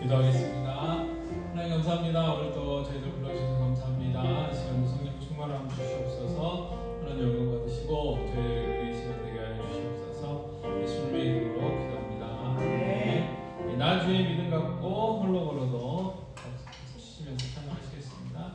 기도하겠습니다. 하나님 감사합니다. 오늘도 저희들 불러주셔서 감사합니다. 이 시간도 성령 충만함 주시옵소서. 하나님 영광 받으시고 저희를 이 시간 되게 하여 주시옵소서. 예수님의 이름으로 기도합니다. 네. 나주의 믿음 갖고 홀로 걸어도 치시면서 찬양하시겠습니다.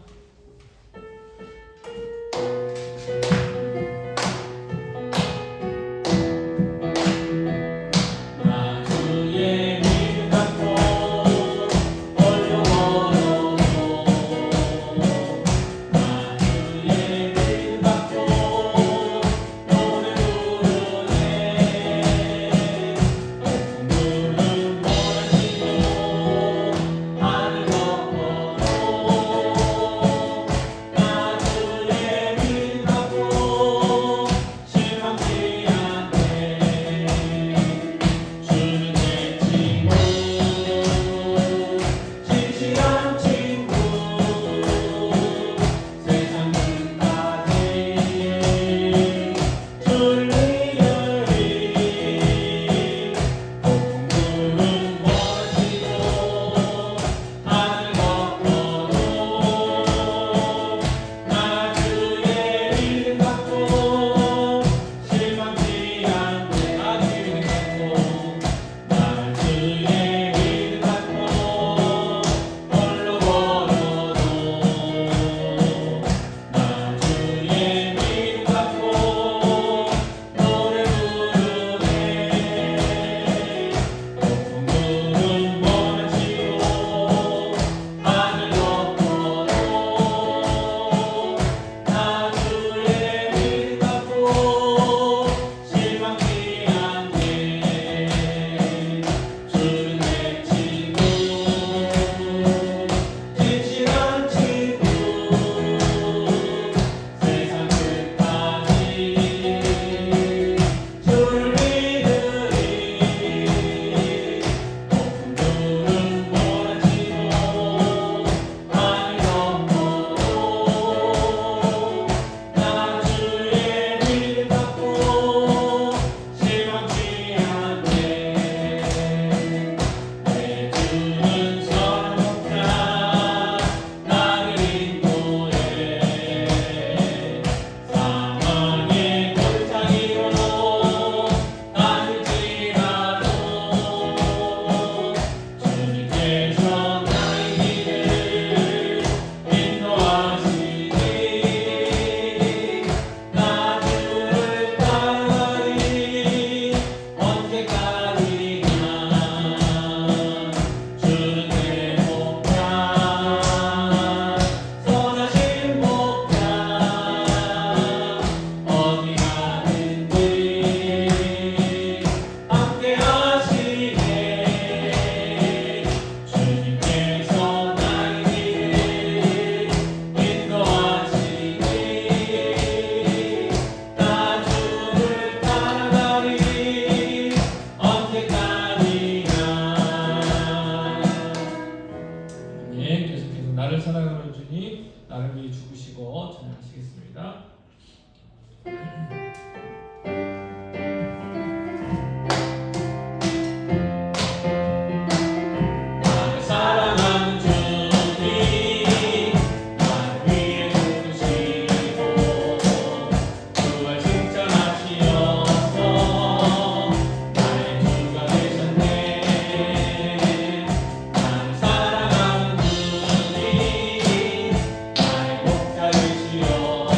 나를 사랑하는 주님 나를 위해 죽으시고 찬양하시겠습니다. 주여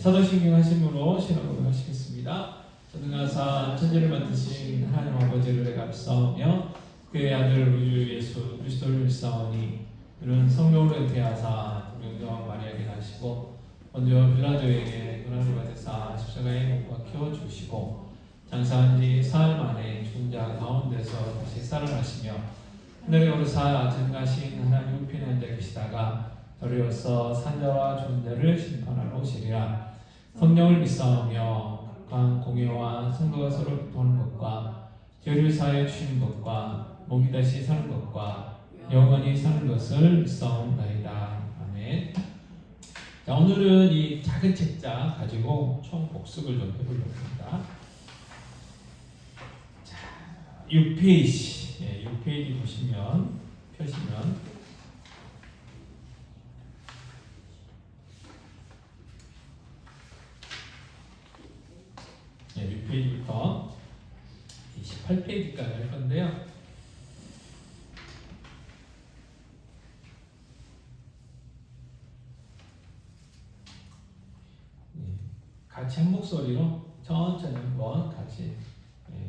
사도신경 하심으로 신앙을 하시겠습니다. 전능하사 천지를 만드신 하나님 아버지를 내가 앞서며 그의 아들 우주 예수 그리스도를 믿사오니 이는 성령으로 대하사 동정한 마리아에게 나시고 먼저 빌라도에게 고난을 받으사 십자가에 못 박혀 주시고 장사한 지 사흘 만에 죽은 자 가운데서 다시 살아나시며 하늘에 오르사 전가신 하나님 우편에 앉아 계시다가 더러워서 산자와 죽은 자를 심판하러 오시리라. 성령을 믿사오며 각각 공예와 성도가 서로 교통하는 것과 죄를 사하여 주시는 것과 몸이 다시 사는 것과 영원히 사는 것을 믿사옵나이다. 아멘. 자, 오늘은 이 작은 책자 가지고 총 복습을 좀 해보려고 합니다. 자, 6페이지, 6페이지 보시면 펴시면 네, 6페이지부터 18페이지까지 할 건데요. 같이 한 목소리로 천천히 한번 같이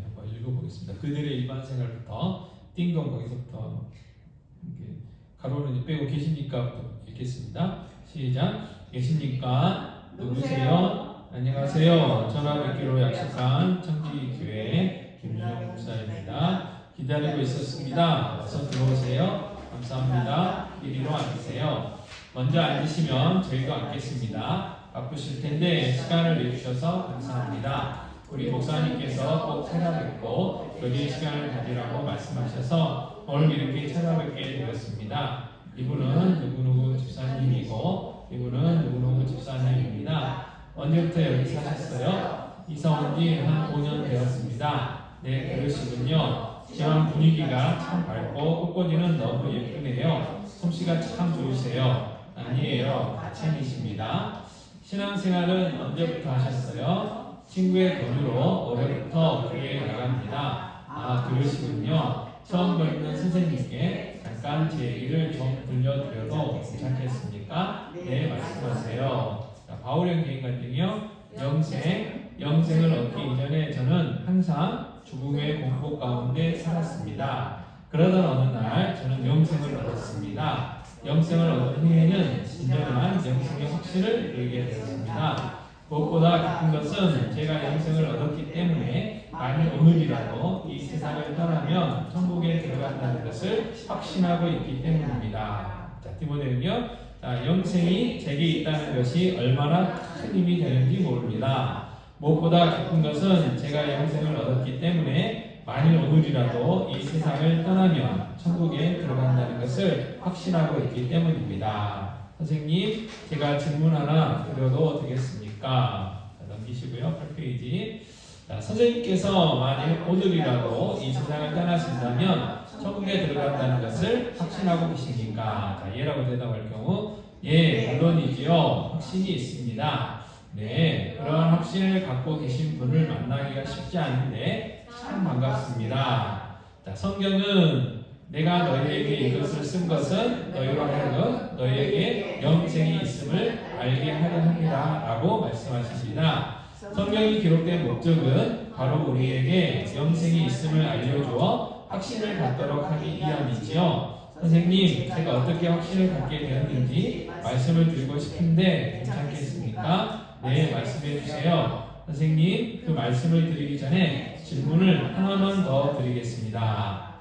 한번 읽어보겠습니다. 그들의 일반 생활부터 띵동 거기서부터 가로는 빼고 계십니까? 읽겠습니다. 시작. 계십니까? 누구세요? 안녕하세요. 전화 뵙기로 약속한 청지교회 김준영 목사입니다. 기다리고 있었습니다. 어서 들어오세요. 감사합니다. 이리로 앉으세요. 먼저 앉으시면 저희도 앉겠습니다. 바쁘실 텐데 시간을 내주셔서 감사합니다. 우리 목사님께서 꼭 찾아뵙고 여기에 시간을 가지라고 말씀하셔서 오늘 이렇게 찾아뵙게 되었습니다. 이분은 누구누구 집사님이고 이분은 누구누구 집사님입니다. 언제부터 여기 사셨어요? 이사 온 지 한 5년 되었습니다. 네, 그러시군요. 지금 분위기가 참 밝고 꽃꽂이는 너무 예쁘네요. 솜씨가 참 좋으세요. 아니에요, 가첸이십니다. 신앙생활은 언제부터 하셨어요? 친구의 돈으로 올해부터 교회에 나갑니다. 아, 그러시군요. 처음 뵙는 선생님께 잠깐 제 얘기를 좀 들려드려도 괜찮겠습니까? 네, 말씀하세요. 자, 바울의 개인 간증이요. 영생을 얻기 이전에 저는 항상 죽음의 공포 가운데 살았습니다. 그러던 어느 날 저는 영생을 얻었습니다. 영생을 얻은 후에는 진정한 영생의 확신을 누리게 되었습니다. 무엇보다 기쁜 것은 제가 영생을 얻었기 때문에 만일 오늘이라도 이 세상을 떠나면 천국에 들어간다는 것을 확신하고 있기 때문입니다. 자, 디모데는요. 자, 영생이 제게 있다는 것이 얼마나 큰 힘이 되는지 모릅니다. 무엇보다 기쁜 것은 제가 영생을 얻었기 때문에 만일 오늘이라도 이 세상을 떠나면 천국에 들어간다는 것을 확신하고 있기 때문입니다. 선생님, 제가 질문 하나 드려도 되겠습니까? 자, 넘기시고요. 8페이지. 자, 선생님께서 만일 오늘이라도 이 세상을 떠나신다면 천국에 들어간다는 것을 확신하고 계십니까? 자, 예라고 대답할 경우 예, 물론이지요. 확신이 있습니다. 네, 그런 확신을 갖고 계신 분을 만나기가 쉽지 않은데 참 반갑습니다. 자, 성경은 내가 너희에게 이것을 쓴 것은 너희로 하여금 너희에게 영생이 있음을 알게 하려 함이라 라고 말씀하십니다. 성경이 기록된 목적은 바로 우리에게 영생이 있음을 알려주어 확신을 갖도록 하기 위함이지요. 선생님, 제가 어떻게 확신을 갖게 되었는지 말씀을 드리고 싶은데 괜찮겠습니까? 네, 말씀해 주세요. 선생님, 그 말씀을 드리기 전에 질문을 하나만 더 드리겠습니다.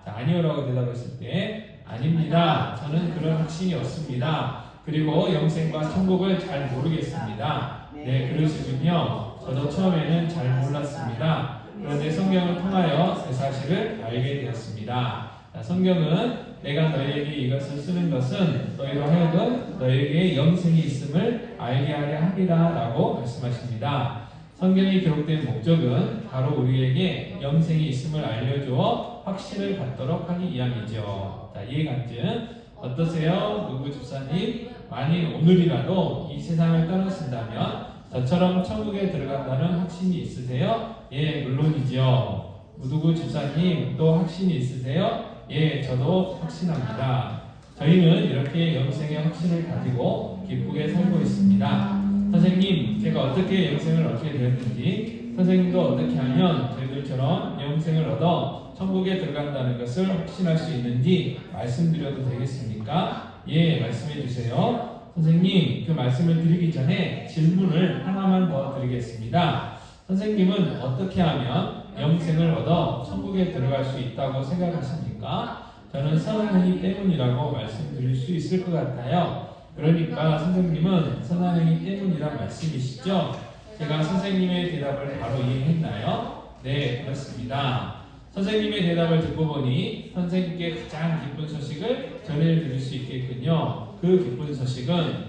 자, 아니요라고 대답했을 때 아닙니다. 저는 그런 확신이 없습니다. 그리고 영생과 천국을 잘 모르겠습니다. 네, 그러시군요. 저도 처음에는 잘 몰랐습니다. 그런데 성경을 통하여 그 사실을 알게 되었습니다. 자, 성경은 내가 너희에게 이것을 쓰는 것은 너희로 하여금 너희에게 영생이 있음을 알게 하려 함이라 라고 말씀하십니다. 성경이 기록된 목적은 바로 우리에게 영생이 있음을 알려주어 확신을 갖도록 하기 위함이죠. 자, 이해간증 어떠세요? 누구 집사님? 만일 오늘이라도 이 세상을 떠나신다면 저처럼 천국에 들어간다는 확신이 있으세요? 예, 물론이죠. 누구 집사님 또 확신이 있으세요? 예, 저도 확신합니다. 저희는 이렇게 영생의 확신을 가지고 기쁘게 살고 있습니다. 선생님, 제가 어떻게 영생을 얻게 되었는지, 선생님도 어떻게 하면 저희들처럼 영생을 얻어 천국에 들어간다는 것을 확신할 수 있는지 말씀드려도 되겠습니까? 예, 말씀해 주세요. 선생님, 그 말씀을 드리기 전에 질문을 하나만 더 드리겠습니다. 선생님은 어떻게 하면 영생을 얻어 천국에 들어갈 수 있다고 생각하십니까? 저는 선한 행위 때문이라고 말씀드릴 수 있을 것 같아요. 그러니까 선생님은 선한 행위 때문이란 말씀이시죠? 제가 선생님의 대답을 바로 이해했나요? 네, 그렇습니다. 선생님의 대답을 듣고 보니 선생님께 가장 기쁜 소식을 전해드릴 수 있겠군요. 그 기쁜 소식은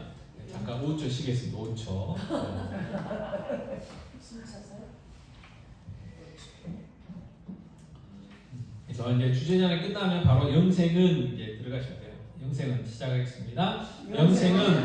잠깐 5초 쉬겠습니다. 5초. 그래서 이제 주제전이 끝나면 바로 영생은 이제 들어가셔야 돼요. 영생은 시작하겠습니다. 영생은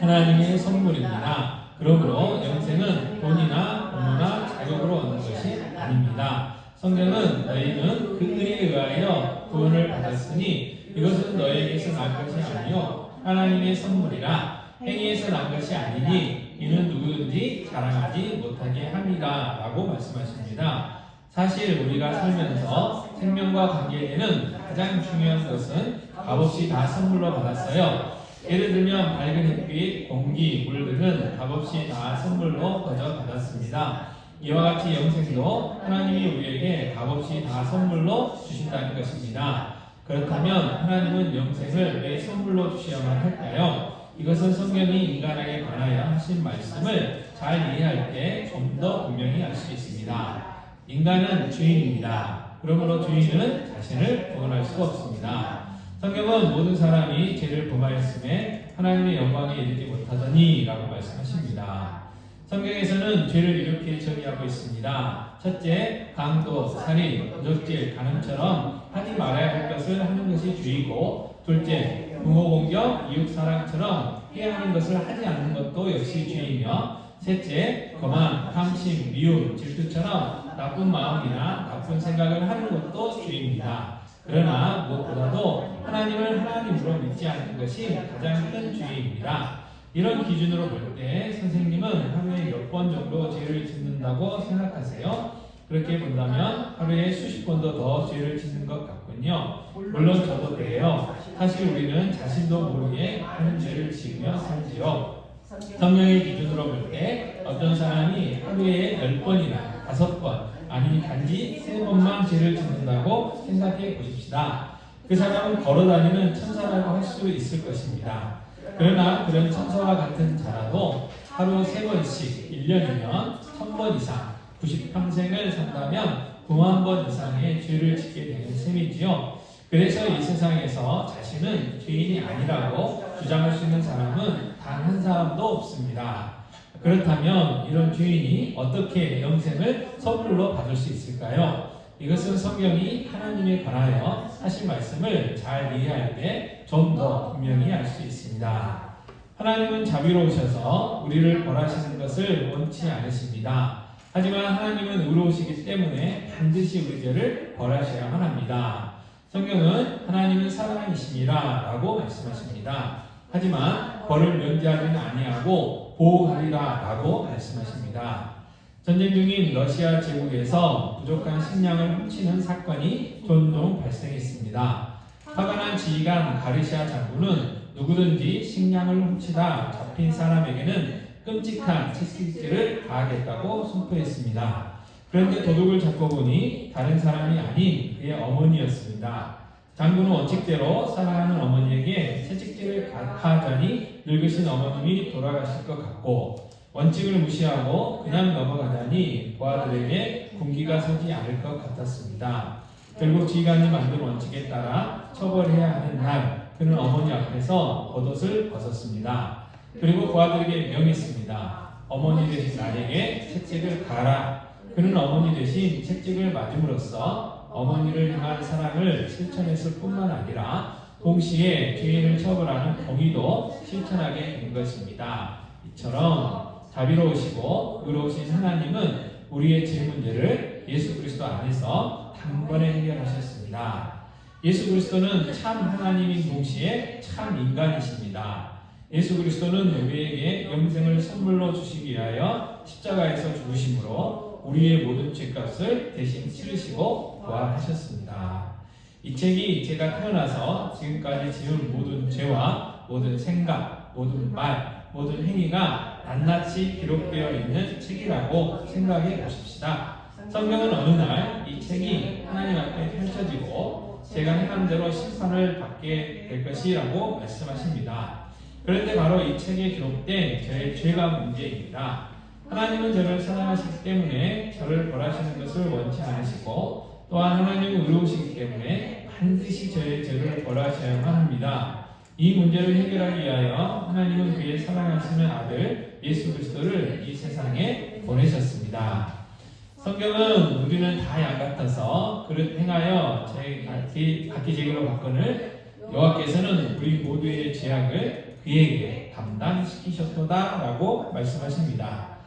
하나님의 선물입니다. 그러므로 영생은 돈이나 부모나 자격으로 얻는 것이 아닙니다. 성경은 너희는 그 은혜에 의하여 구원을 받았으니 이것은 너희에게서 난 것이 아니요 하나님의 선물이라. 행위에서 난 것이 아니니 이는 누구든지 자랑하지 못하게 합니다. 라고 말씀하십니다. 사실 우리가 살면서 생명과 관계되는 가장 중요한 것은 값없이 다 선물로 받았어요. 예를 들면 밝은 햇빛, 공기, 물 등은 값없이 다 선물로 거저 받았습니다. 이와 같이 영생도 하나님이 우리에게 값없이 다 선물로 주신다는 것입니다. 그렇다면 하나님은 영생을 왜 선물로 주셔야만 할까요? 이것은 성경이 인간에게 관하여 하신 말씀을 잘 이해할 때 좀 더 분명히 알 수 있습니다. 인간은 주인입니다. 그러므로 주인은 자신을 구원할 수가 없습니다. 성경은 모든 사람이 죄를 범하였음에 하나님의 영광에 이르지 못하더니 라고 말씀하십니다. 성경에서는 죄를 이렇게 정의하고 있습니다. 첫째, 강도, 살인, 도적질, 간음처럼 하지 말아야 할 것을 하는 것이 죄이고, 둘째, 부모 공격, 이웃 사랑처럼 해야 하는 것을 하지 않는 것도 역시 죄이며, 셋째, 거만, 탐심, 미움, 질투처럼 나쁜 마음이나 나쁜 생각을 하는 것도 죄입니다. 그러나 무엇보다도 하나님을 하나님으로 믿지 않는 것이 가장 큰 죄입니다. 이런 기준으로 볼 때 선생님은 하루에 몇 번 정도 죄를 짓는다고 생각하세요? 그렇게 본다면 하루에 수십 번도 더 죄를 짓는 것 같군요. 물론 저도 그래요. 사실 우리는 자신도 모르게 하는 죄를 지으며 살지요. 성령의 기준으로 볼 때 어떤 사람이 하루에 10번이나 5번 아니 단지 3번만 죄를 짓는다고 생각해 보십시다. 그 사람은 걸어다니는 천사라고 할 수 있을 것입니다. 그러나 그런 천사와 같은 자라도 하루 3번씩 1년이면 1000번 이상 90평생을 산다면 9만 번 이상의 죄를 짓게 되는 셈이지요. 그래서 이 세상에서 자신은 죄인이 아니라고 주장할 수 있는 사람은 단 한 사람도 없습니다. 그렇다면 이런 죄인이 어떻게 영생을 선물로 받을 수 있을까요? 이것은 성경이 하나님에 관하여 하신 말씀을 잘 이해할 때 좀 더 분명히 알 수 있습니다. 하나님은 자비로우셔서 우리를 벌하시는 것을 원치 않으십니다. 하지만 하나님은 의로우시기 때문에 반드시 우리 죄를 벌하셔야만 합니다. 성경은 하나님은 사랑이심이라 라고 말씀하십니다. 하지만 벌을 면제하지는 아니하고 보호하리라 라고 말씀하십니다. 전쟁 중인 러시아 제국에서 부족한 식량을 훔치는 사건이 종종 발생했습니다. 화가 난 지휘관 가르시아 장군은 누구든지 식량을 훔치다 잡힌 사람에게는 끔찍한 채찍질을 가하겠다고 선포했습니다. 그런데 도둑을 잡고 보니 다른 사람이 아닌 그의 어머니였습니다. 장군은 원칙대로 사랑하는 어머니에게 채찍질을 가하자니 늙으신 어머님이 돌아가실 것 같고, 원칙을 무시하고 그냥 넘어가자니 부하들에게 군기가 서지 않을 것 같았습니다. 결국 지휘관이 만든 원칙에 따라 처벌해야 하는 날, 그는 어머니 앞에서 겉옷을 벗었습니다. 그리고 부하들에게 명했습니다. 어머니 되신 나에게 채찍을 가라. 그는 어머니 대신 채찍을 맞음으로써 어머니를 향한 사랑을 실천했을 뿐만 아니라 동시에 죄인을 처벌하는 공의도 실천하게 된 것입니다. 이처럼 자비로우시고 의로우신 하나님은 우리의 죄 문제를 예수 그리스도 안에서 단번에 해결하셨습니다. 예수 그리스도는 참 하나님인 동시에 참 인간이십니다. 예수 그리스도는 우리에게 영생을 선물로 주시기 위하여 십자가에서 죽으심으로 우리의 모든 죄값을 대신 치르시고 부활하셨습니다. 이 책이 제가 태어나서 지금까지 지은 모든 죄와 모든 생각, 모든 말, 모든 행위가 낱낱이 기록되어 있는 책이라고 생각해 보십시다. 성경은 어느 날 이 책이 하나님 앞에 펼쳐지고 제가 행한 대로 심판을 받게 될 것이라고 말씀하십니다. 그런데 바로 이 책에 기록된 저의 죄가 문제입니다. 하나님은 저를 사랑하시기 때문에 저를 벌하시는 것을 원치 않으시고 또한 하나님은 의로우시기 때문에 반드시 저의 죄를 벌하셔야만 합니다. 이 문제를 해결하기 위하여 하나님은 그의 사랑하시는 아들 예수 그리스도를 이 세상에 보내셨습니다. 성경은 우리는 다 양 같아서 그릇 행하여 각기 제기로 바꾸는 여호와께서는 우리 모두의 죄악을 그에게 감당시키셨도다라고 말씀하십니다.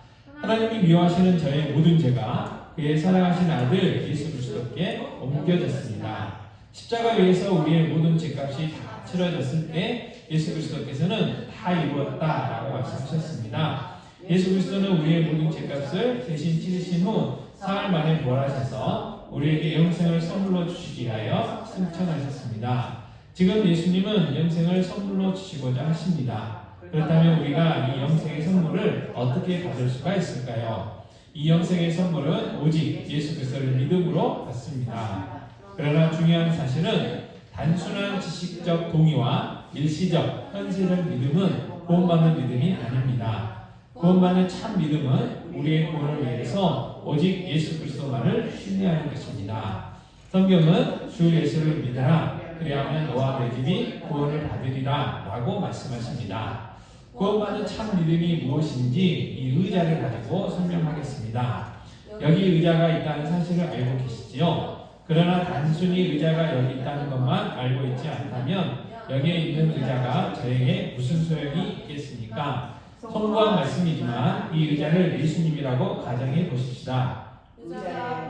하나님이 미워하시는 저의 모든 죄가 그의 사랑하신 아들 예수 그리스도께 옮겨졌습니다. 십자가 위에서 우리의 모든 죄값이 다 치러졌을 때 예수 그리스도께서는 다 이루었다라고 말씀하셨습니다. 예수 그리스도는 우리의 모든 죄값을 대신 치르신 후 사흘 만에 부활하셔서 우리에게 영생을 선물로 주시기 위하여 승천하셨습니다. 지금 예수님은 영생을 선물로 주시고자 하십니다. 그렇다면 우리가 이 영생의 선물을 어떻게 받을 수가 있을까요? 이 영생의 선물은 오직 예수 그리스도를 믿음으로 받습니다. 그러나 중요한 사실은 단순한 지식적 동의와 일시적 현실적 믿음은 구원받는 믿음이 아닙니다. 구원받는 참 믿음은 우리의 구원을 위해서 오직 예수 그리스도만을 신뢰하는 것입니다. 성경은 주 예수를 믿으라 그리하면 너와 내 집이 구원을 받으리라 라고 말씀하십니다. 구원받는 참 믿음이 무엇인지 이 의자를 가지고 설명하겠습니다. 여기 의자가 있다는 사실을 알고 계시지요? 그러나 단순히 의자가 여기 있다는 것만 알고 있지 않다면 여기에 있는 의자가 저에게 무슨 소용이 있겠습니까? 성부한 말씀이지만 이 의자를 예수님이라고 가정해 보십시다.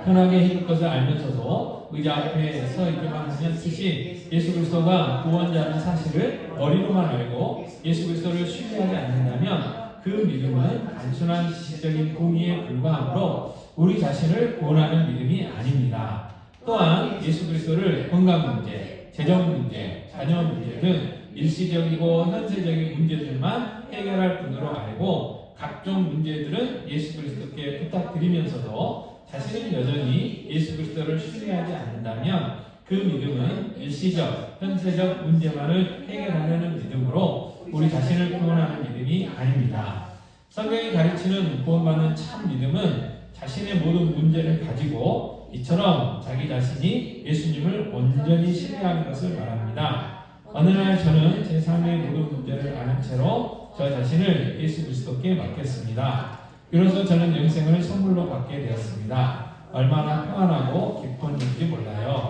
편하게 해줄 것을 알면서도 의자 앞에 서 있기만 하면 뜻이 예수 그리스도가 구원자라는 사실을 머리로만 알고 예수 그리스도를 신뢰하지 않는다면 그 믿음은 단순한 지식적인 동의에 불과하므로 우리 자신을 구원하는 믿음이 아닙니다. 또한 예수 그리스도를 건강 문제, 재정 문제, 자녀 문제 등 일시적이고 현세적인 문제들만 해결할 분으로 알고 각종 문제들은 예수 그리스도께 부탁드리면서도 자신은 여전히 예수 그리스도를 신뢰하지 않는다면 그 믿음은 일시적, 현세적 문제만을 해결하려는 믿음으로 우리 자신을 구원하는 믿음이 아닙니다. 성경이 가르치는 구원받는 참 믿음은 자신의 모든 문제를 가지고 이처럼 자기 자신이 예수님을 온전히 신뢰하는 것을 말합니다. 어느 날 저는 제 삶의 모든 문제를 아는 채로 저 자신을 예수 그리스도께 맡겼습니다. 그래서 저는 영생을 선물로 받게 되었습니다. 얼마나 평안하고 기쁜 일인지 몰라요.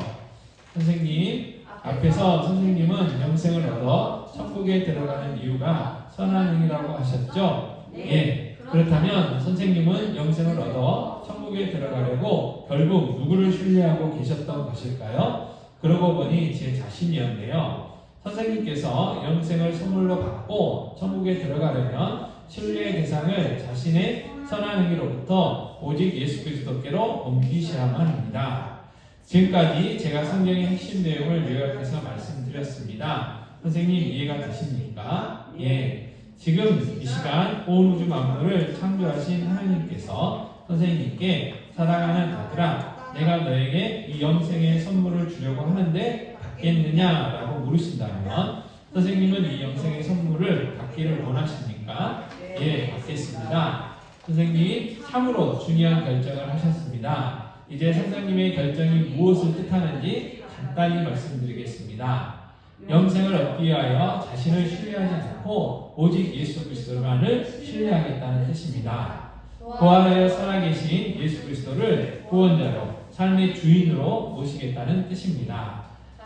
선생님, 앞에서 선생님은 영생을 얻어 천국에 들어가는 이유가 선한 행위라고 하셨죠? 예. 그렇다면 선생님은 영생을 얻어 천국에 들어가려고 결국 누구를 신뢰하고 계셨던 것일까요? 그러고 보니 제 자신이었네요. 선생님께서 영생을 선물로 받고 천국에 들어가려면 신뢰의 대상을 자신의 선한 행위로부터 오직 예수 그리스도께로 옮기셔야만 합니다. 지금까지 제가 성경의 핵심 내용을 요약해서 말씀드렸습니다. 선생님 이해가 되십니까? 예. 지금 이 시간 온 우주 만물을 창조하신 하나님께서 선생님께 사랑하는 아들아, 내가 너에게 이 영생의 선물을 주려고 하는데 받겠느냐라고 물으신다면 선생님은 이 영생의 선물을 받기를 원하십니까? 예, 받겠습니다. 선생님 참으로 중요한 결정을 하셨습니다. 이제 선생님의 결정이 무엇을 뜻하는지 간단히 말씀드리겠습니다. 영생을 얻기 위하여 자신을 신뢰하지 않고 오직 예수 그리스도만을 신뢰하겠다는 뜻입니다. 부활하여 살아계신 예수 그리스도를 구원자로 삶의 주인으로 모시겠다는 뜻입니다.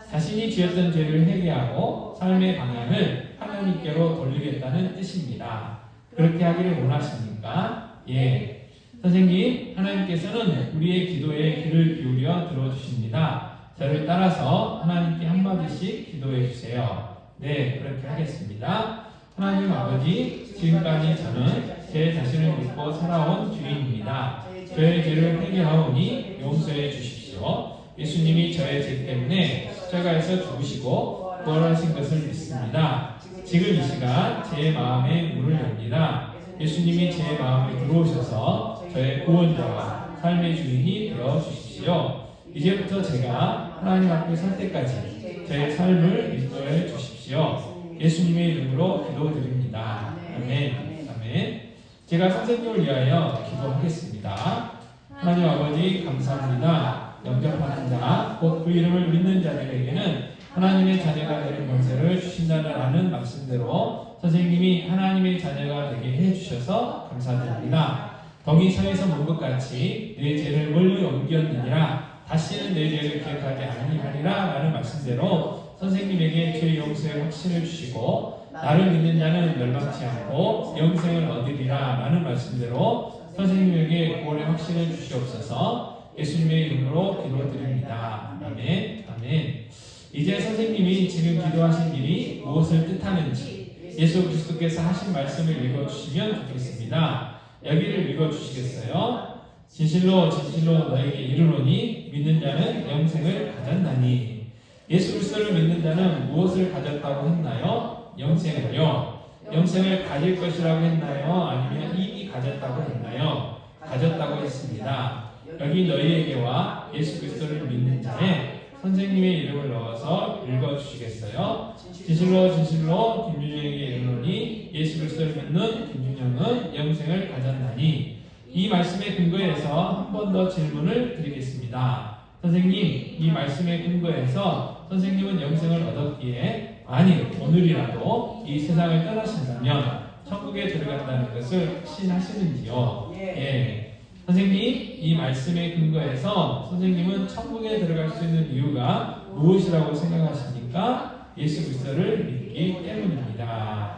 자신이 지었던 죄를 회개하고 삶의 방향을 하나님께로 돌리겠다는 뜻입니다. 그렇게 하기를 원하십니까? 예. 선생님, 하나님께서는 우리의 기도에 귀를 기울여 들어주십니다. 저를 따라서 하나님께 한마디씩 기도해 주세요. 네, 그렇게 하겠습니다. 하나님 아버지, 지금까지 저는 제 자신을 믿고 살아온 주인입니다. 저의 죄를 회개하오니 용서해 주십시오. 예수님이 저의 죄 때문에 십자가에서 죽으시고 부활하신 것을 믿습니다. 지금 이 시간 제 마음에 문을 엽니다. 예수님이 제 마음에 들어오셔서 저의 구원자와 삶의 주인이 되어 주십시오. 이제부터 제가 하나님 앞에 설 때까지 저의 삶을 인도해 주십시오. 예수님의 이름으로 기도드립니다. 아멘. 아멘. 제가 선생님을 위하여 기도하겠습니다. 하나님 아버지 감사합니다. 영접하는 자, 곧 그 이름을 믿는 자들에게는 하나님의 자녀가 되는 권세를 주신다는 말씀대로 선생님이 하나님의 자녀가 되게 해주셔서 감사드립니다. 덕이 성에서 본 것 같이 내 죄를 멀리 옮겼느니라 다시는 내 죄를 기억하지 아니하리라 라는 말씀대로 선생님에게 죄 용서의 확신을 주시고 나를 믿는 자는 멸망치 않고 영생을 얻으리라 라는 말씀대로 선생님에게 구원의 확신을 주시옵소서. 예수님의 이름으로 기도드립니다. 아멘. 아멘. 이제 선생님이 지금 기도하신 일이 무엇을 뜻하는지 예수 그리스도께서 하신 말씀을 읽어주시면 좋겠습니다. 여기를 읽어주시겠어요? 진실로 진실로 너에게 이르노니 믿는 자는 영생을 가졌나니. 예수 그리스도를 믿는 자는 무엇을 가졌다고 했나요? 영생을요. 영생을 가질 것이라고 했나요? 아니면 이미 가졌다고 했나요? 가졌다고 했습니다. 여기 너희에게와 예수 그리스도를 믿는 자에 선생님의 이름을 넣어서 읽어주시겠어요? 진실로 진실로 김준영에게 이르노니 예수 그리스도를 믿는 김준영은 영생을 가졌나니. 이 말씀의 근거에서 한 번 더 질문을 드리겠습니다. 선생님, 이 말씀의 근거에서 선생님은 영생을 얻었기에 만일 오늘이라도 이 세상을 떠나신다면 천국에 들어간다는 것을 확신하시는지요? 예. 선생님, 이 말씀의 근거에서 선생님은 천국에 들어갈 수 있는 이유가 무엇이라고 생각하십니까? 예수 그리스도를 믿기 때문입니다.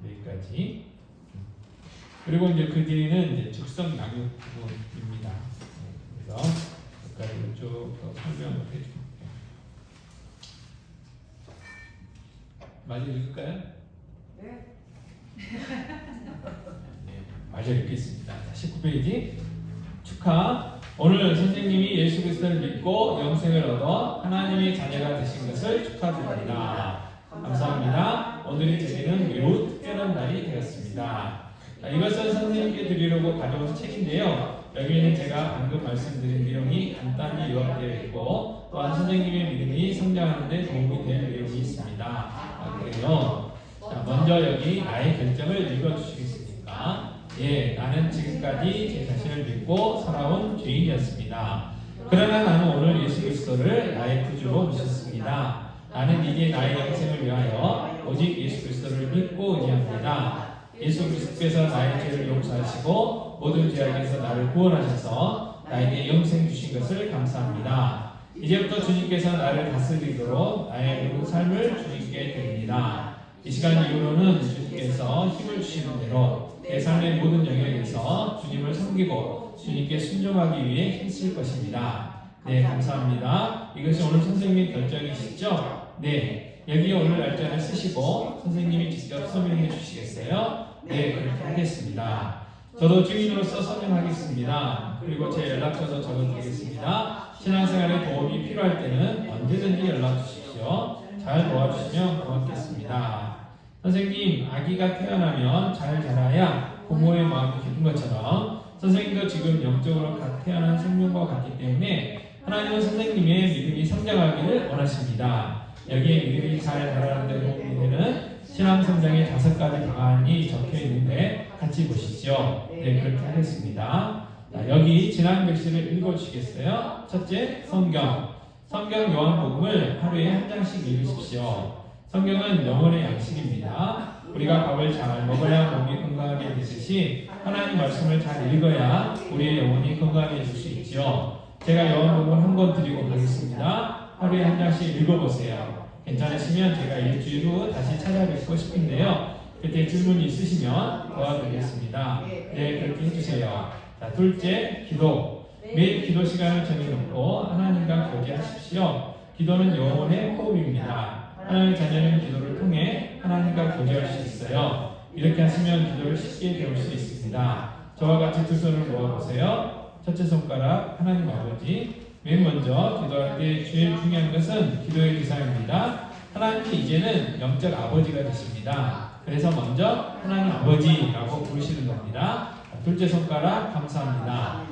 여기까지. 그리고 이제 그 뒤는 이제 죽성 양육 부분입니다. 그래서 여기까지 쭉 설명을 해줄게요. 마저 읽을까요? 네. 마저 읽겠습니다. 19페이지. 축하. 오늘 선생님이 예수 그리스도를 믿고 영생을 얻어 하나님의 자녀가 되신 것을 축하드립니다. 감사합니다. 오늘이 제게는 매우 특별한 날이 되었습니다. 이것은 선생님께 드리려고 가져온 책인데요. 여기에는 제가 방금 말씀드린 내용이 간단히 요약되어 있고 또한 선생님의 믿음이 성장하는 데 도움이 될 내용이 있습니다. 그래요. 자, 먼저 여기 나의 결정을 읽어주시겠습니까? 예, 나는 지금까지 제 자신을 믿고 살아온 죄인이었습니다. 그러나 나는 오늘 예수 그리스도를 나의 구주로 모셨습니다. 나는 이제 나의 영생을 위하여 오직 예수 그리스도를 믿고 의지합니다. 예수 그리스도께서 나의 죄를 용서하시고 모든 죄악에서 나를 구원하셔서 나에게 영생 주신 것을 감사합니다. 이제부터 주님께서 나를 다스리도록 나의 모든 삶을 주님께 드립니다. 이 시간 이후로는 주님께서 힘을 주시는 대로 내 삶의 모든 영역에서 주님을 섬기고 주님께 순종하기 위해 힘쓸 것입니다. 네, 감사합니다. 이것이 오늘 선생님의 결정이시죠? 네, 여기 오늘 날짜를 쓰시고 선생님이 직접 서명해 주시겠어요? 네, 그렇게 하겠습니다. 저도 증인으로서 서명하겠습니다. 그리고 제 연락처도 적어드리겠습니다. 신앙생활에 도움이 필요할 때는 언제든지 연락 주십시오. 잘 도와주시면 고맙겠습니다. 선생님, 아기가 태어나면 잘 자라야 부모의 마음이 기쁜 것처럼 선생님도 지금 영적으로 갓 태어난 생명과 같기 때문에 하나님은 선생님의 믿음이 성장하기를 원하십니다. 여기에 믿음이 잘 자라는 데 도움이 되는 신앙성장의 5가지 방안이 적혀 있는데 같이 보시죠. 네, 그렇게 하겠습니다. 자, 여기 지난 글씨를 읽어주시겠어요? 첫째, 성경 요한복음을 하루에 한 장씩 읽으십시오. 성경은 영혼의 양식입니다. 우리가 밥을 잘 먹어야 몸이 건강하게 되듯이 하나님 말씀을 잘 읽어야 우리의 영혼이 건강해질 수 있지요. 제가 요한복음 한 권 드리고 가겠습니다. 하루에 한 장씩 읽어보세요. 괜찮으시면 제가 일주일 후 다시 찾아뵙고 싶은데요. 그때 질문이 있으시면 도와드리겠습니다. 네, 그렇게 해주세요. 자, 둘째, 기도. 매일 기도 시간을 정해놓고 하나님과 교제하십시오. 기도는 영혼의 호흡입니다. 하나님의 자녀는 기도를 통해 하나님과 교제할 수 있어요. 이렇게 하시면 기도를 쉽게 배울 수 있습니다. 저와 같이 두 손을 모아보세요. 첫째 손가락 하나님 아버지. 맨 먼저 기도할 때 제일 중요한 것은 기도의 기사입니다. 하나님이 이제는 영적 아버지가 되십니다. 그래서 먼저 하나님 아버지라고 부르시는 겁니다. 둘째 손가락 감사합니다.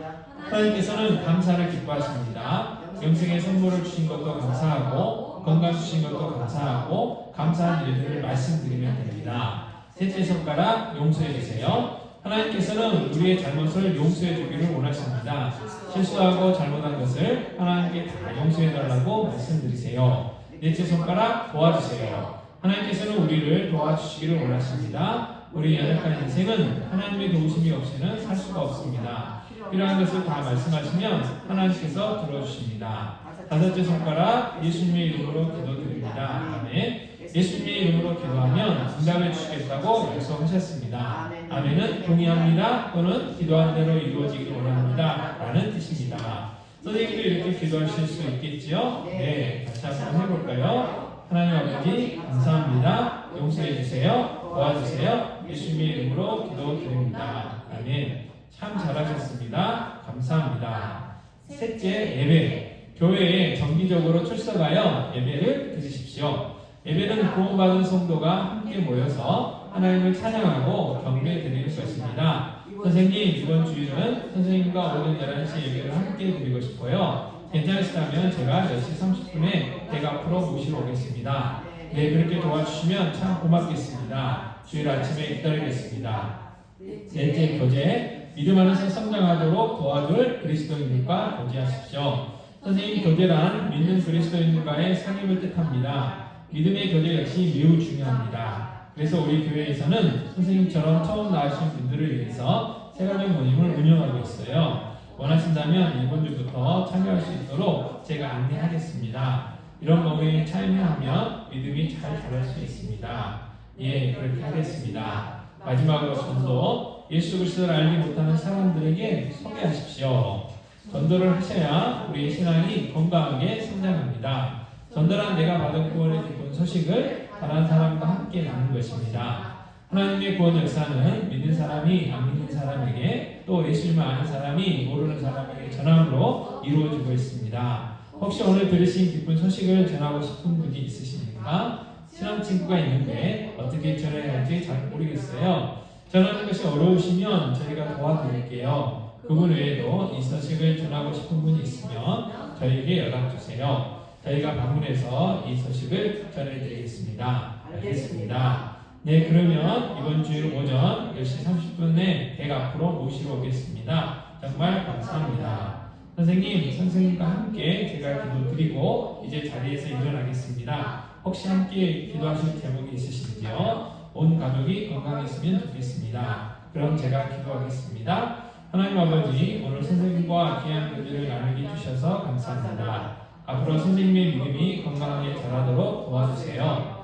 하나님께서는 감사를 기뻐하십니다. 영생의 선물을 주신 것도 감사하고 건강 주신 것도 감사하고 감사한 일들을 말씀드리면 됩니다. 셋째 손가락 용서해 주세요. 하나님께서는 우리의 잘못을 용서해 주기를 원하십니다. 실수하고 잘못한 것을 하나님께 다 용서해 달라고 말씀드리세요. 넷째 손가락 도와주세요. 하나님께서는 우리를 도와주시기를 원하십니다. 우리 연약한 인생은 하나님의 도우심이 없이는 살 수가 없습니다. 필요한 것을 다 말씀하시면 하나님께서 들어주십니다. 다섯째 손가락 예수님의 이름으로 기도드립니다. 아멘. 예수님의 이름으로 기도하면 응답해 주시겠다고 약속하셨습니다. 아멘은 동의합니다 또는 기도한 대로 이루어지길 원합니다 라는 뜻입니다. 선생님도 이렇게 기도하실 수 있겠지요? 네, 같이 한번 해볼까요? 하나님 아버지 감사합니다. 용서해 주세요. 도와주세요. 예수님의 이름으로 기도드립니다. 아멘. 참 잘하셨습니다. 감사합니다. 셋째, 예배. 교회에 정기적으로 출석하여 예배를 드리십시오. 예배는 구원받은 성도가 함께 모여서 하나님을 찬양하고 경배드리는 것입니다. 선생님, 이번 주일은 선생님과 오전 11시 예배를 함께 드리고 싶어요. 괜찮으시다면 제가 10시 30분에 댁 앞으로 모시러 오겠습니다. 네, 그렇게 도와주시면 참 고맙겠습니다. 주일 아침에 기다리겠습니다. 넷째, 교제. 믿음 안에서 성장하도록 도와줄 그리스도인들과 교제하십시오. 선생님, 교제란 믿는 그리스도인들과의 상임을 뜻합니다. 믿음의 교제 역시 매우 중요합니다. 그래서 우리 교회에서는 선생님처럼 처음 나으신 분들을 위해서 세가족 모임을 운영하고 있어요. 원하신다면 이번 주부터 참여할 수 있도록 제가 안내하겠습니다. 이런 모임에 참여하면 믿음이 잘 자랄 수 있습니다. 예, 그렇게 하겠습니다. 마지막으로 전도, 예수 그리스도를 알지 못하는 사람들에게 소개하십시오. 전도를 하셔야 우리의 신앙이 건강하게 성장합니다. 전도란 내가 받은 구원의 기쁜 소식을 다른 사람과 함께 나누는 것입니다. 하나님의 구원 역사는 믿는 사람이 안 믿는 사람에게 또 예수님을 아는 사람이 모르는 사람에게 전함으로 이루어지고 있습니다. 혹시 오늘 들으신 기쁜 소식을 전하고 싶은 분이 있으십니까? 친한 친구가 있는데 어떻게 전해야 할지 잘 모르겠어요. 전하는 것이 어려우시면 저희가 도와드릴게요. 그분 외에도 이 소식을 전하고 싶은 분이 있으면 저희에게 연락주세요. 저희가 방문해서 이 소식을 전해드리겠습니다. 알겠습니다. 네, 그러면 이번 주일 오전 10시 30분에 댁 앞으로 모시러 오겠습니다. 정말 감사합니다. 선생님과 함께 제가 기도드리고 이제 자리에서 일어나겠습니다. 혹시 함께 기도하실 제목이 있으신지요? 온 가족이 건강했으면 좋겠습니다. 그럼 제가 기도하겠습니다. 하나님 아버지, 오늘 선생님과 귀한 교제를 나누게 해주셔서 감사합니다. 앞으로 선생님의 믿음이 건강하게 자라도록 도와주세요.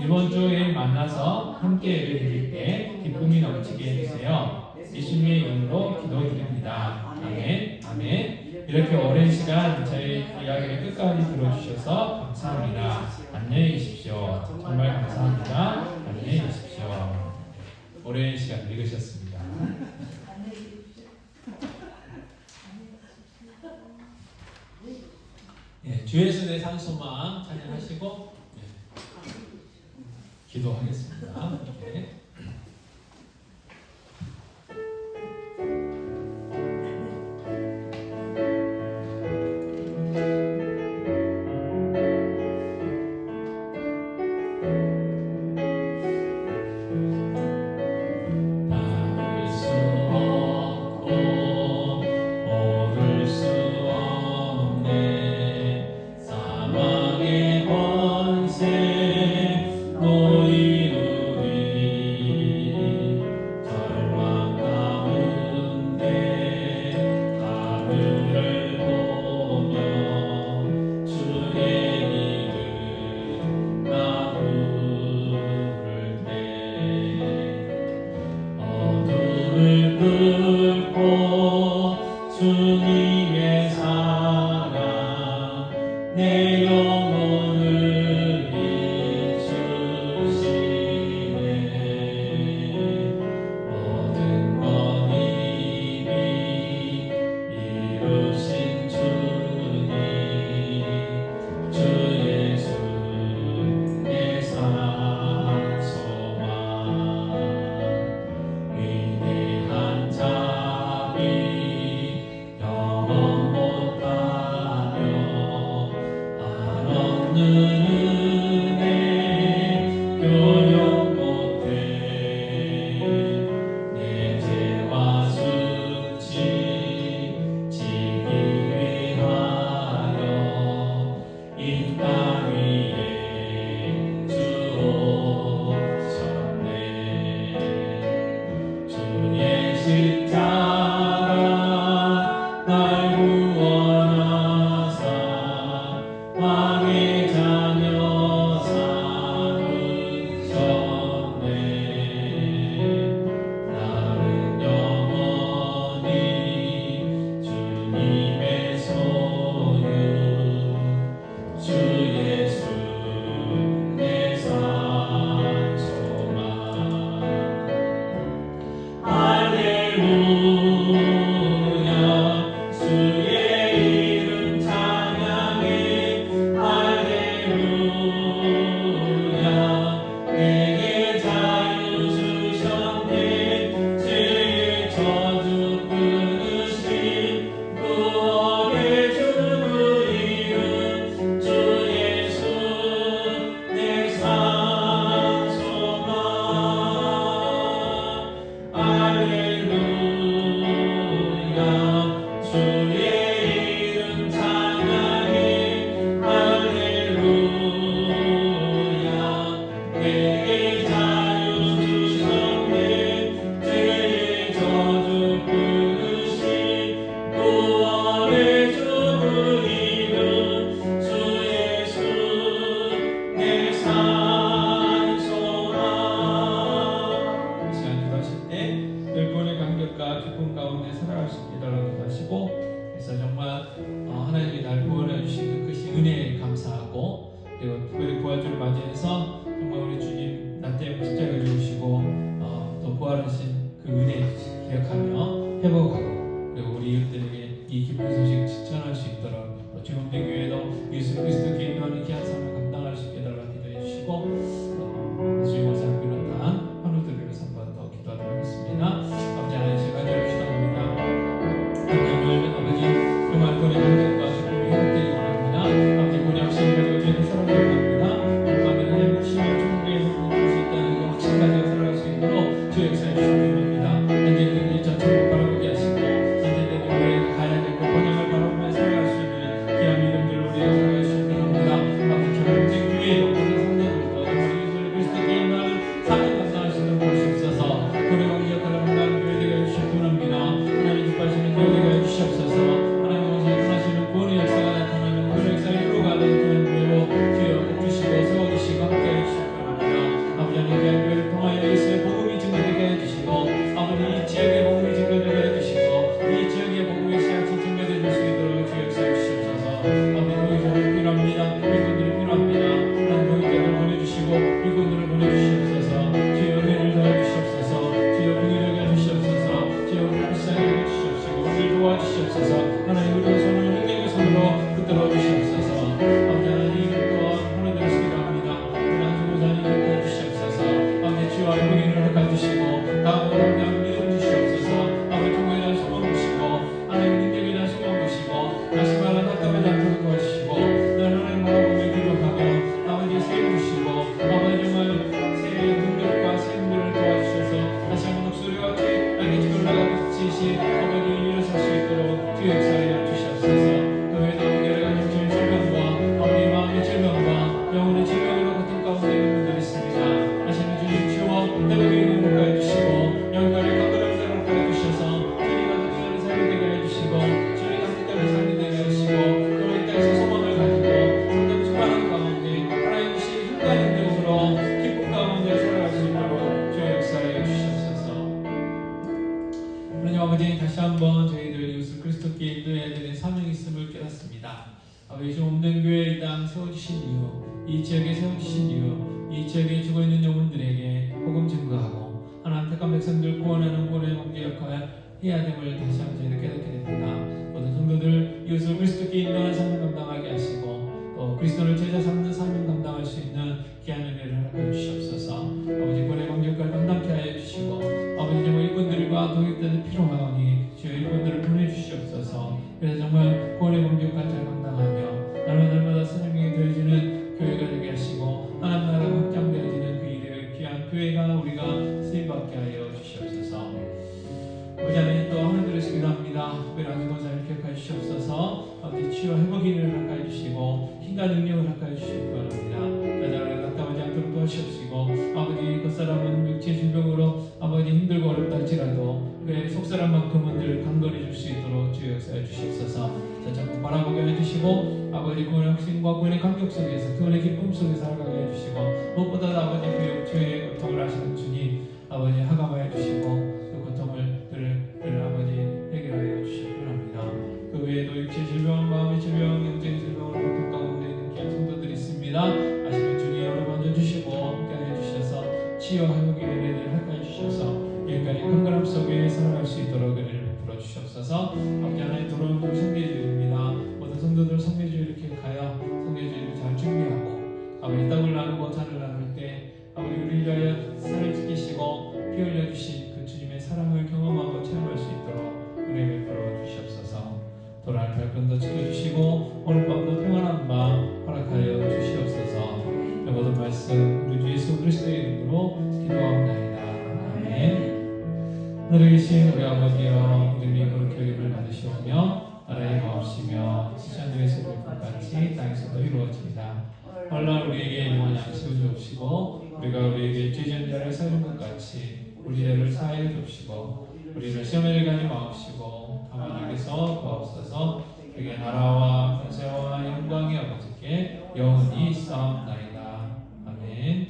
이번 주에 만나서 함께 예배드릴 때 기쁨이 넘치게 해주세요. 예수님의 이름으로 기도드립니다. 아멘. 아멘. 이렇게 오랜 시간 저희 이야기를 끝까지 들어주셔서 감사합니다. 안녕히 계십시오. 정말 감사합니다. 안녕히 계십시오. 오랜 시간 읽으셨습니다. 예, 주에서 내 산소망 찬양하시고 기도하겠습니다. 네. 주님의 사랑 내 영혼을 십자가 날 구원하사 왕의 자녀 삼으셨네. 나는 영원히 주님의 소유 주 예수 내 산 소망. 할렐루야 주의 이름 찬양해. 할렐루야 내게 자유 주셨네. 죄의 저주 끊으신 구원의 주 그 이름 주 예수 내 산 소망. 할렐루야 주의 이름 찬양해. 할렐루야 내게 자유 주셨네. 죄의 저주 끊으신 구원의 주 그 이름 주 예수 내 산 소망. 이 시간 기도하실 때 늘 감격과 기쁨 가운데 살아갈 수 있게 달라고 기도하시고, 그래서 정말 하나님이 날 구원해 주신 그 은혜에 감사하고, 그리고 특별히 부활주를 맞이해서 정말 우리 주님 나 때문에 십자가를 지우시고 또 부활하신 그 은혜 기억하며 회복하고, 그리고 우리 이웃들에게 이 기쁜 소식 전할 수 있도록 주님 없는 교회도 예수 그리스도께 인도하는 귀한 삶을 감당할 수 있게 달라고 기도해 주시고, 주님 원사를 비롯한 환우들을 위해서 한번 더 기도하도록 하겠습니다. 아버지 하나님 제가 기도합니다. 아버지 정말 그의 감격과 기쁨이 회복되기 원합니다. 아버지 우리 확신을 가지고 저희는 살아가기 원합니다. 오늘 하나님 신을 종교에 볼 수 있다는 그 확신 가지고 살아갈 수 있도록 주의 역사에 주시기 원합니다. 언제든 이 전천국 바라보게 하시고, 언제든 우리가 가야 될 그 번영을 바라보며 살아갈 수 있는 귀한 믿음들을 우리에게 살아갈 수 있도록 합니다. 아버지 저희 교회도 모든 성도들도 정말 예수 그리스도께 인도하는 삶을 감당할 수 있도록 도와주시옵소서. 우리 왕의 역할을 감당하는 교회 되게 해주시기 원합니다. 하나님 기뻐하시는 교회 되게 해주시옵소서. 하나님 원하시는 구원의 역사가 나타나는 그 역사의 이루어가는 그런 교회로 주여 주시고 세워주시고 함께 해주시기 원합니다. 아버지 하나님 귀한 교회를 통하여 예수의 복음이 증거되게 해주시고, 아버지 이 지역의 복음이 증거되게 해주시고, 이 지역의 복음의 씨앗이 증거되게 수 있도록 주여 역사해 주시옵소서. 아버지 교회를 필요합니다. 이분들이 필요합니다. 하나님 교회를 보내주시고 이분들을 보내주시옵소서. 주여 은혜를 더해주시옵소서. 주여 긍휼하게 해주시옵소서. 주여 우리를 불쌍히 여겨주시옵시고 우리를 도와주시옵소서. 하나님 우리의 손을 능력의 손으로 붙들어 주시옵소서. 아버지 하나님 또한 하나님을 기도합니다. 우리 한 주보자님 기억해 주시옵소서. 아버지 주여 은혜를 갚아주시고 다음으로 함께하는 믿음 주시옵소서. 아버지 통에 대한 소망 주시고, 하나님 능력에 대한 소망 주시고, 다시 말하는 학교에 대한 도와주시고, 늘 하나님 바라보며 기도하며 아버지 세임 주시고, 아버지 정말 새 능력과 새 힘들을 도와주셔서 다시 한번 목소리와 같이 날개짓 올라가듯이 아버지 일어설 수 있도록 주의 역사를 주시옵소서. 그 외에도 여러 가지 질병과 아버지 마음의 질병과 영혼의 질병으로 고통 가운데 있는 분들이 있습니다. 하시는 주님 치유와 회복의 은혜를 가해 주시고, 영광의 건강을 가해 주셔서 주님과 특별한 삶이 되게 해주시고, 주님과 특별한 삶이 되게 해주시고, 그로 이 땅에서 소망을 가지고 성경 충만한 가운데 하나님 신 흉가의 능력으로 기쁨 가운데 살아갈 수 있도록 주의 역사에 주시옵소서. 하나님 아버지 다시 한번 저희들 예수 그리스도께 인도해야 되는 사명이 있음을 깨닫습니다. 아버지 좀 없는 교회 이 땅 세워주신 이유, 이 지역에 세워주신 이유, 이 지역에 죽어있는 영혼들에게 복음 증거하고 하나님 택한 백성들 구원하는 구원의 목적 역할을 해야 됨을 다시 한번 저희들 깨닫게 됩니다. 모든 성도들 예수 그리스도께 인도하는 사명 감당하게 하시고, 또 그리스도를 제자 삼는 사명 감당할 수 있는 귀한 은혜를 허락해 주시옵소서. 아버지 구원의 목적 역할을 감당케 하여 주시고, 아버지 정말 이분들과 도입자들 필요하오니 주여 이분들을 보내주시옵소서. 그래서 정말 구원의 목적 역할을 잘 감당하며 날마다 선생님이 되어지는 교회가 되게 하시고, 하나님 나라가 확장되어지는 그 일에 귀한 교회가 우리가 쓰임받게 하여 주시옵소서. 아버지 하나님 또 하늘들을 기도합니다. 특별한 주보자를 기억하여 주시옵소서. 아버지 치유와 회복의 일을 허락하여 주시고 힘과 능력을 허락하여 주시기 바랍니다. 나라가 답답하지 않도록 도와주시옵시고, 아버지 그 사람은 육체 질병으로 아버지 힘들고 어렵다 할지라도 그의 속사람 만큼은 늘 강건해 줄 수 있도록 주여 역사해 주시옵소서. 다시 한번 바라보게 해주시고 아버지 그분의 확신과 그분의 감격 속에서 그분의 기쁨 속에서 살아가게 해주시고 무엇보다도 아버지 그 육체의 고통을 하시는 주님 아버지 하감하여 주시고 그 고통을 늘 아버지 해결하여 주시기 바랍니다. 그 외에도 육체 질병, 마음의 질병, 영적인 질병으로 고통 가운데 있는 귀한 성도들이 있습니다. 아시는 주님 오늘 먼저 주시고 함께하여 주셔서 치유 회복의 은혜를 함께해 주셔서 여기까지 건강함 속에 살아갈 수 있도록 은혜를 베풀어 주시옵소서. 아버지 하나님 돌아온 성례주일입니다. 모든 성도들 성례주일을 기억하여 성례주일을 잘 준비하고 아버지 떡을 나누고 잔을 나눌 때 아버지 우리를 위하여 살을 지키시고 피 흘려주신 그 주님의 사랑을 경험하고 체험할 수 있도록 은혜 베풀어 주시옵소서. 돌아올 발걸음도 지켜주시고 오늘 밤도 평안한 밤 허락하여 주시옵소서. 모든 말씀 우리 주 예수 그리스도의 이름으로 기도합니다. 아멘. 하늘에 계신 우리 아버지여 이름이 거룩히 여김을 받으시오며 나라의 마옵시며 하늘에서 이룬 것 같이 땅에서도 이루어집니다. 오늘날 우리에게 영원한 양식을 주옵시고 우리가 우리에게 죄지은 자를 사준 것 같이 우리 죄를 사하여 주옵시고 우리를 시험에 들게 마옵시고 다만 여기서 구하옵소서. 그게 나라와 권세와 영광이 아버지께 영원히 있사옵나이다.